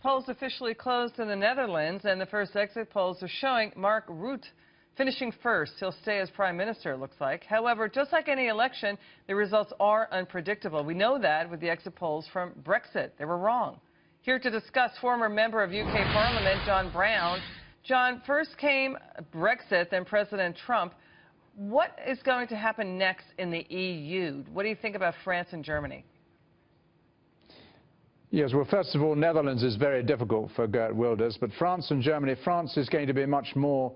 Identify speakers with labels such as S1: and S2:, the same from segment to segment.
S1: polls officially closed in the Netherlands, and the first exit polls are showing Mark Rutte finishing first. He'll stay as prime minister, it looks like. However, just like any election, the results are unpredictable. We know that with the exit polls from Brexit. They were wrong. Here to discuss, former member of UK Parliament, John Browne. John, first came Brexit, then President Trump. What is going to happen next in the EU? What do you think about France and Germany?
S2: Yes, well, first of all, Netherlands is very difficult for Geert Wilders, but France and Germany, France is going to be much more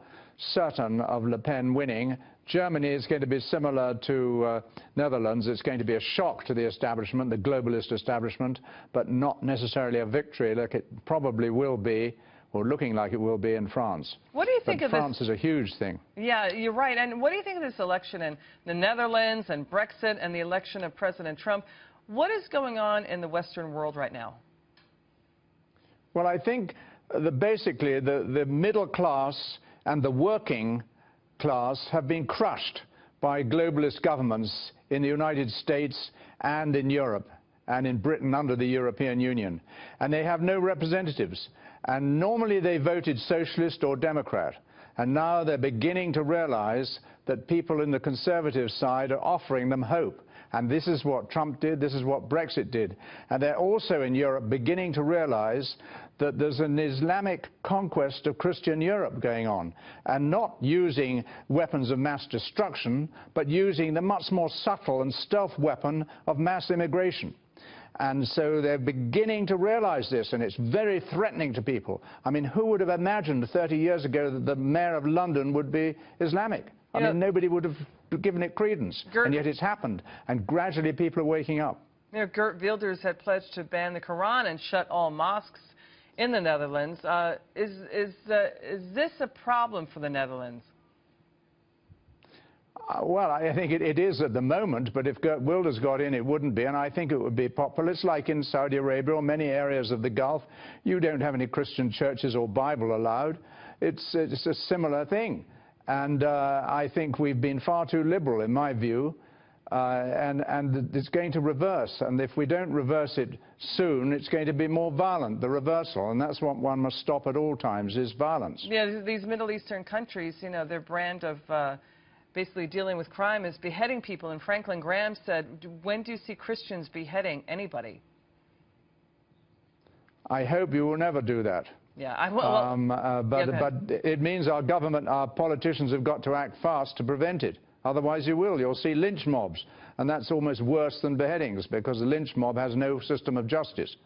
S2: certain of Le Pen winning. Germany is going to be similar to Netherlands. It's going to be a shock to the establishment, the globalist establishment, but not necessarily a victory like it probably will be, or looking like it will be in France.
S1: What do you think of this?
S2: France is a huge thing.
S1: Yeah, you're right. And what do you think of this election in the Netherlands and Brexit and the election of President Trump? What is going on in the Western world right now?
S2: Well, I think basically the middle class and the working class have been crushed by globalist governments in the United States and in Europe and in Britain under the European Union. And they have no representatives. And normally they voted socialist or Democrat. And now they're beginning to realize that people in the conservative side are offering them hope. And this is what Trump did, this is what Brexit did. And they're also in Europe beginning to realize that there's an Islamic conquest of Christian Europe going on, and not using weapons of mass destruction, but using the much more subtle and stealth weapon of mass immigration. And so they're beginning to realize this, and it's very threatening to people. I mean, who would have imagined 30 years ago that the mayor of London would be Islamic? I mean, nobody would have given it credence, and yet it's happened, and gradually people are waking up.
S1: You know, Geert Wilders had pledged to ban the Quran and shut all mosques in the Netherlands. Is this a problem for the Netherlands?
S2: Well, I think it is at the moment, but if Geert Wilders got in, it wouldn't be, and I think it would be popular. It's like in Saudi Arabia or many areas of the Gulf. You don't have any Christian churches or Bible allowed. It's a similar thing. And I think we've been far too liberal, in my view, and it's going to reverse. And if we don't reverse it soon, it's going to be more violent, the reversal. And that's what one must stop at all times, is violence.
S1: Yeah, these Middle Eastern countries, you know, their brand of basically dealing with crime is beheading people. And Franklin Graham said, when do you see Christians beheading anybody?
S2: I hope you will never do that.
S1: Yeah,
S2: but it means our government, our politicians have got to act fast to prevent it. Otherwise you'll see lynch mobs, and that's almost worse than beheadings, because the lynch mob has no system of justice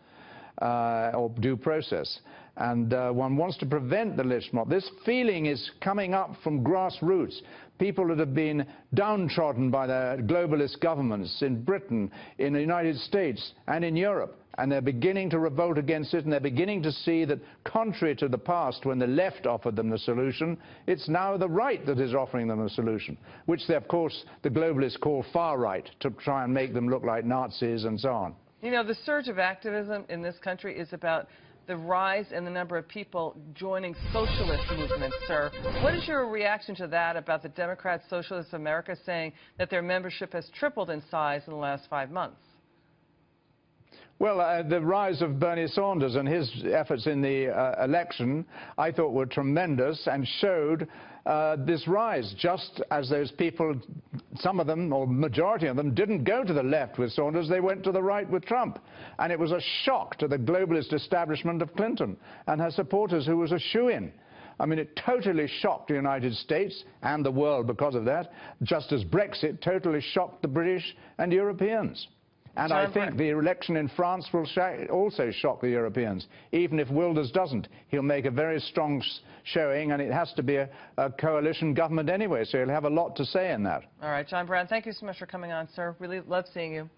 S2: or due process. And one wants to prevent the lynch mob. This feeling is coming up from grassroots. People that have been downtrodden by the globalist governments in Britain, in the United States and in Europe. And they're beginning to revolt against it, and they're beginning to see that, contrary to the past when the left offered them the solution, it's now the right that is offering them a solution, which they, of course, the globalists call far right, to try and make them look like Nazis and so on.
S1: You know, the surge of activism in this country is about the rise in the number of people joining socialist movements, sir. What is your reaction to that about the Democrat Socialists of America saying that their membership has tripled in size in the last 5 months?
S2: Well, the rise of Bernie Sanders and his efforts in the election, I thought, were tremendous and showed this rise, just as those people, some of them, or majority of them, didn't go to the left with Sanders, they went to the right with Trump. And it was a shock to the globalist establishment of Clinton and her supporters, who was a shoo-in. I mean, it totally shocked the United States and the world because of that, just as Brexit totally shocked the British and Europeans. And I think the election in France will also shock the Europeans. Even if Wilders doesn't, he'll make a very strong showing, and it has to be a coalition government anyway, so he'll have a lot to say in that.
S1: All right, John Browne, thank you so much for coming on, sir. Really love seeing you.